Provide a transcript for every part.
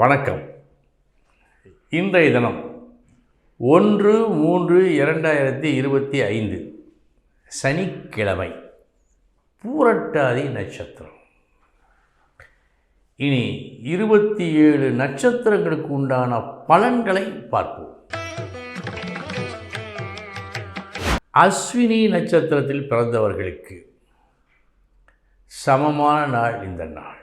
வணக்கம். இன்றைய தினம் 1/3/2025 சனிக்கிழமை, பூரட்டாதி நட்சத்திரம். இனி 27 நட்சத்திரங்களுக்கு உண்டான பலன்களை பார்ப்போம். அஸ்வினி நட்சத்திரத்தில் பிறந்தவர்களுக்கு சமமான நாள் இந்த நாள்.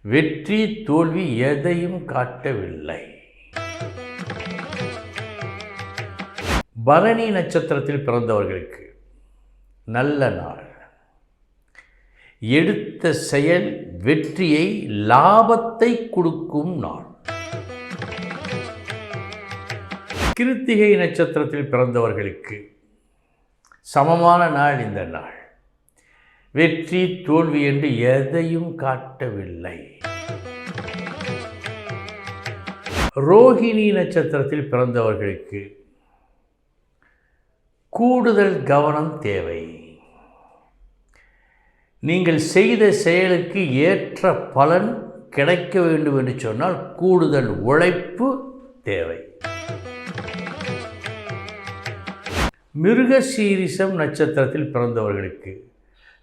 வெற்றி தோல்வி எதையும் காட்டவில்லை. பரணி நட்சத்திரத்தில் பிறந்தவர்களுக்கு நல்ல நாள். எடுத்த செயல் வெற்றியை, லாபத்தை கொடுக்கும் நாள். கிருத்திகை நட்சத்திரத்தில் பிறந்தவர்களுக்கு சமமான நாள் இந்த நாள். வெற்றி தோல்வி என்று எதையும் காட்டவில்லை. ரோகிணி நட்சத்திரத்தில் பிறந்தவர்களுக்கு கூடுதல் கவனம் தேவை. நீங்கள் செய்த செயலுக்கு ஏற்ற பலன் கிடைக்க வேண்டும் என்று சொன்னால் கூடுதல் உழைப்பு தேவை. மிருகசீரிஷம் நட்சத்திரத்தில் பிறந்தவர்களுக்கு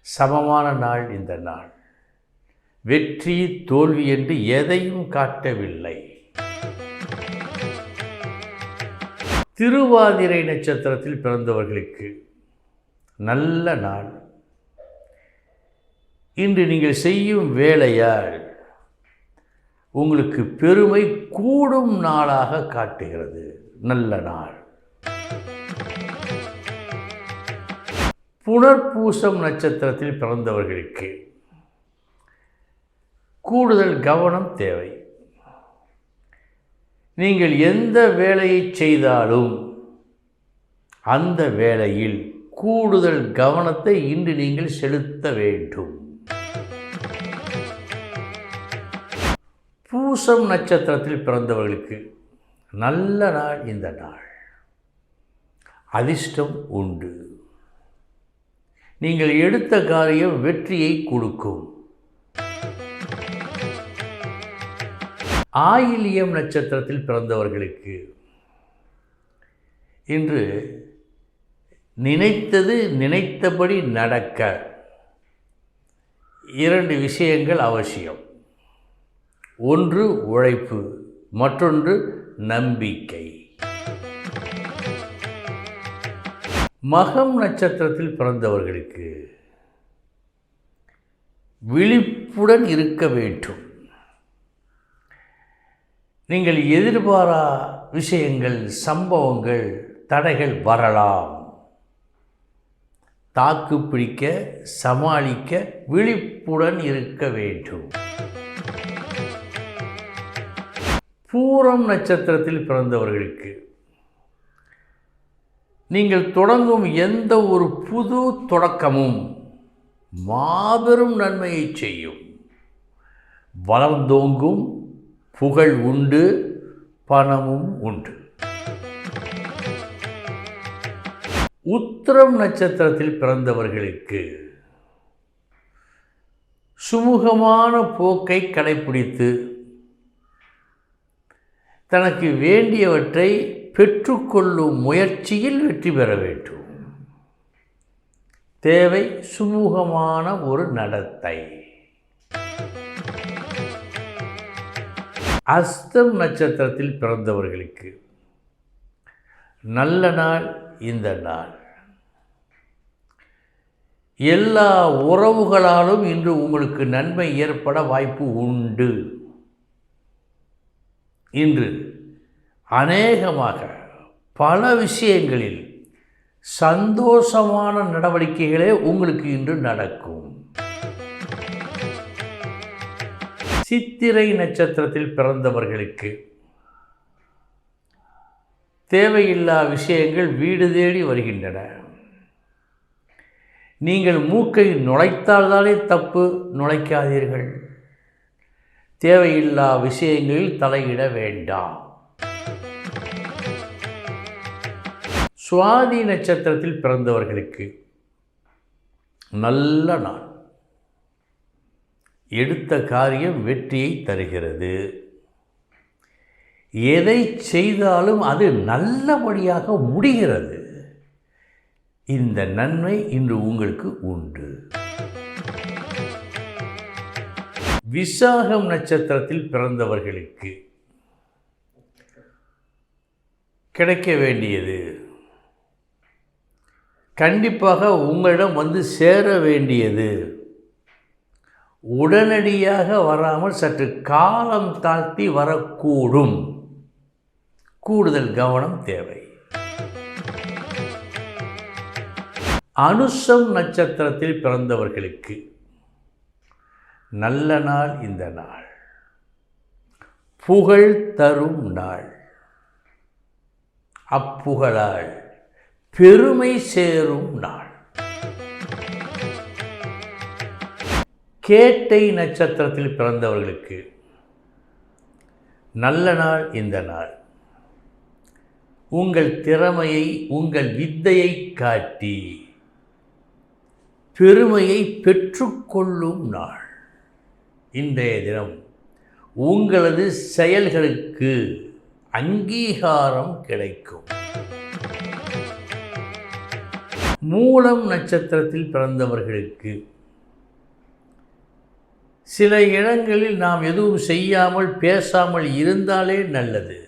சமமான நாள் இந்த நாள். வெற்றி தோல்வி என்று எதையும் காட்டவில்லை. திருவாதிரை நட்சத்திரத்தில் பிறந்தவர்களுக்கு நல்ல நாள். இன்று நீங்கள் செய்யும் வேலையால் உங்களுக்கு பெருமை கூடும் நாளாக காட்டுகிறது. நல்ல நாள். புனர்பூசம் நட்சத்திரத்தில் பிறந்தவர்களுக்கு கூடுதல் கவனம் தேவை. நீங்கள் எந்த வேலையை செய்தாலும் அந்த வேலையில் கூடுதல் கவனத்தை இன்று நீங்கள் செலுத்த வேண்டும். பூசம் நட்சத்திரத்தில் பிறந்தவர்களுக்கு நல்ல நாள் இந்த நாள். அதிர்ஷ்டம் உண்டு. நீங்கள் எடுத்த காரியம் வெற்றியை கொடுக்கும். ஆயில்யம் நட்சத்திரத்தில் பிறந்தவர்களுக்கு இன்று நினைத்தது நினைத்தபடி நடக்க 2 விஷயங்கள் அவசியம். ஒன்று உழைப்பு, மற்றொன்று நம்பிக்கை. மகம் நட்சத்திரத்தில் பிறந்தவர்களுக்கு விழிப்புடன் இருக்க வேண்டும். நீங்கள் எதிர்பாரா விஷயங்கள், சம்பவங்கள், தடைகள் வரலாம். தாக்கு பிடிக்க, சமாளிக்க விழிப்புடன் இருக்க வேண்டும். பூரம் நட்சத்திரத்தில் பிறந்தவர்களுக்கு நீங்கள் தொடங்கும் எந்த ஒரு புது தொடக்கமும் மாபெரும் நன்மையை செய்யும். வளர்ந்தோங்கும், புகழ் உண்டு, பணமும் உண்டு. உத்திரம் நட்சத்திரத்தில் பிறந்தவர்களுக்கு சுமூகமான போக்கை கடைப்பிடித்து தனக்கு வேண்டியவற்றை பெற்றுக்கொள்ளும் முயற்சியில் வெற்றி பெற வேண்டும். தேவை சுமூகமான ஒரு நடத்தை. அஸ்தம் நட்சத்திரத்தில் பிறந்தவர்களுக்கு நல்ல நாள் இந்த நாள். எல்லா உறவுகளாலும் இன்று உங்களுக்கு நன்மை ஏற்பட வாய்ப்பு உண்டு. இன்று அநேகமாக பல விஷயங்களில் சந்தோஷமான நடவடிக்கைகளே உங்களுக்கு இன்று நடக்கும். சித்திரை நட்சத்திரத்தில் பிறந்தவர்களுக்கு தேவையில்லா விஷயங்கள் வீடு தேடி வருகின்றன. நீங்கள் மூக்கை நுழைத்தால்தானே தப்பு, நுழைக்காதீர்கள். தேவையில்லா விஷயங்களில் தலையிட வேண்டாம். சுவாதி நட்சத்திரத்தில் பிறந்தவர்களுக்கு நல்ல நாள். எடுத்த காரியம் வெற்றியை தருகிறது. எதை செய்தாலும் அது நல்லபடியாக முடிகிறது. இந்த நன்மை இன்று உங்களுக்கு உண்டு. விசாகம் நட்சத்திரத்தில் பிறந்தவர்களுக்கு கிடைக்க வேண்டியது, கண்டிப்பாக உங்களிடம் வந்து சேர வேண்டியது உடனடியாக வராமல் சற்று காலம் தாழ்த்தி வரக்கூடும். கூடுதல் கவனம் தேவை. அனுசம் நட்சத்திரத்தில் பிறந்தவர்களுக்கு நல்ல நாள் இந்த நாள். புகழ் தரும் நாள். அப்புகழால் பெருமை சேரும் நாள். கேட்டை நட்சத்திரத்தில் பிறந்தவர்களுக்கு நல்ல நாள் இந்த நாள். உங்கள் திறமையை, உங்கள் வித்தையை காட்டி பெருமையை பெற்றுக்கொள்ளும் நாள். இன்றைய தினம் உங்களது செயல்களுக்கு அங்கீகாரம் கிடைக்கும். மூலம் நட்சத்திரத்தில் பிறந்தவர்களுக்கு சில இடங்களில் நாம் எதுவும் செய்யாமல் பேசாமல் இருந்தாலே நல்லது.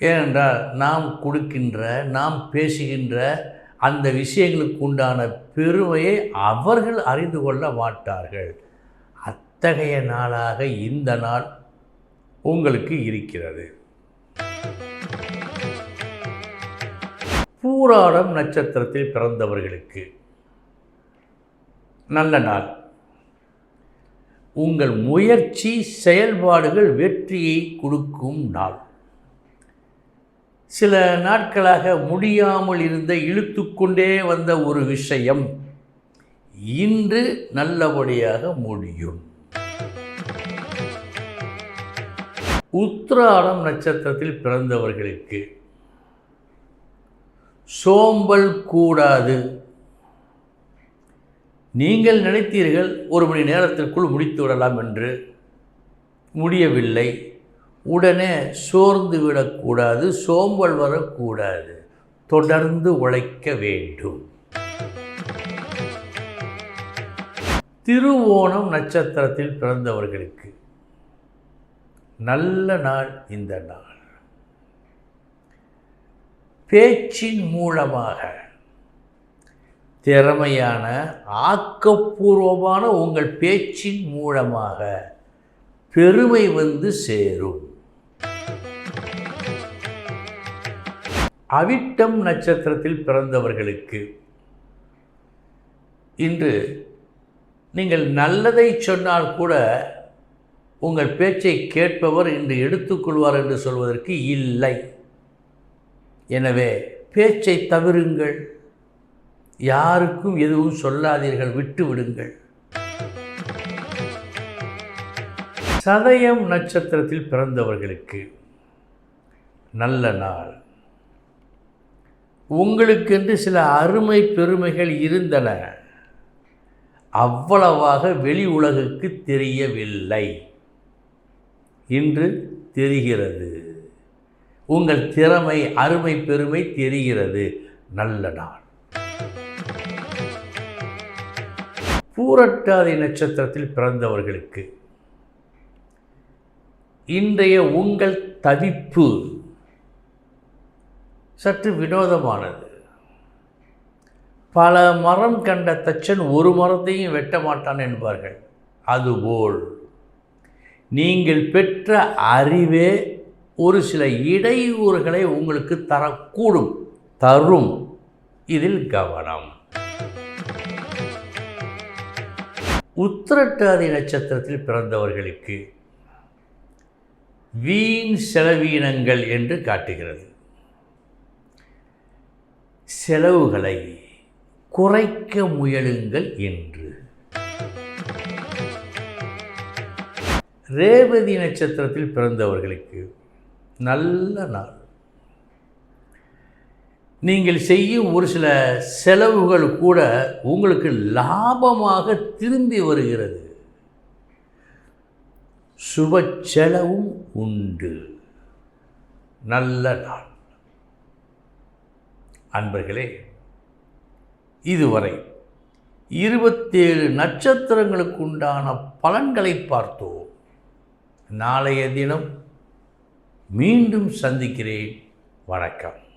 ஏனென்றால் நாம் கொடுக்கின்ற, நாம் பேசுகின்ற அந்த விஷயங்களுக்கு உண்டான பெருமையை அவர்கள் அறிந்து கொள்ள மாட்டார்கள். அத்தகைய நாளாக இந்த நாள் உங்களுக்கு இருக்கிறது. பூராடம் நட்சத்திரத்தில் பிறந்தவர்களுக்கு நல்ல நாள். உங்கள் முயற்சி, செயல்பாடுகள் வெற்றியை கொடுக்கும் நாள். சில நாட்களாக முடியாமல் இருந்த, இழுத்துக்கொண்டே வந்த ஒரு விஷயம் இன்று நல்லபடியாக முடியும். உத்திராடம் நட்சத்திரத்தில் பிறந்தவர்களுக்கு சோம்பல் கூடாது. நீங்கள் நினைத்தீர்கள் ஒரு மணி நேரத்திற்குள் முடித்து விடலாம் என்று, முடியவில்லை. உடனே சோர்ந்து விடக்கூடாது, சோம்பல் வரக்கூடாது. தொடர்ந்து உழைக்க வேண்டும். திருவோணம் நட்சத்திரத்தில் பிறந்தவர்களுக்கு நல்ல நாள் இந்த நாள். பேச்சின் மூலமாக திறமையான, ஆக்கப்பூர்வமான உங்கள் பேச்சின் மூலமாக பெருமை வந்து சேரும். அவிட்டம் நட்சத்திரத்தில் பிறந்தவர்களுக்கு இன்று நீங்கள் நல்லதை சொன்னால் கூட உங்கள் பேச்சை கேட்பவர் இன்று எடுத்துக்கொள்வார் என்று சொல்வதற்கு இல்லை. எனவே பேச்சை தவிருங்கள். யாருக்கும் எதுவும் சொல்லாதீர்கள், விட்டு விடுங்கள். சதயம் நட்சத்திரத்தில் பிறந்தவர்களுக்கு நல்ல நாள். உங்களுக்கென்று சில அருமை பெருமைகள் இருந்தன, அவ்வளவாக வெளி உலகுக்கு தெரியவில்லை. இன்று தெரிகிறது. உங்கள் திறமை, அருமை பெருமை தெரிகிறது. நல்ல நாள். பூரட்டாதி நட்சத்திரத்தில் பிறந்தவர்களுக்கு இன்றைய உங்கள் தவிப்பு சற்று வினோதமானது. பல மரம் கண்ட தச்சன் ஒரு மரத்தையும் வெட்ட மாட்டான் என்பார்கள். அதுபோல் நீங்கள் பெற்ற அறிவே ஒரு சில இடையூறுகளை உங்களுக்கு தரக்கூடும், தரும். இதில் கவனம். உத்திரட்டாதி நட்சத்திரத்தில் பிறந்தவர்களுக்கு வீண் செலவீனங்கள் என்று காட்டுகிறது. செலவுகளை குறைக்க முயலுங்கள் என்று. ரேவதி நட்சத்திரத்தில் பிறந்தவர்களுக்கு நல்ல நாள். நீங்கள் செய்யும் ஒரு சில செலவுகள் கூட உங்களுக்கு லாபமாக திரும்பி வருகிறது. சுப செலவும் உண்டு. நல்ல நாள். அன்பர்களே, இதுவரை 27 நட்சத்திரங்களுக்குண்டான பலன்களை பார்த்தோம். நாளைய தினம் மீண்டும் சந்திக்கிறேன். வணக்கம்.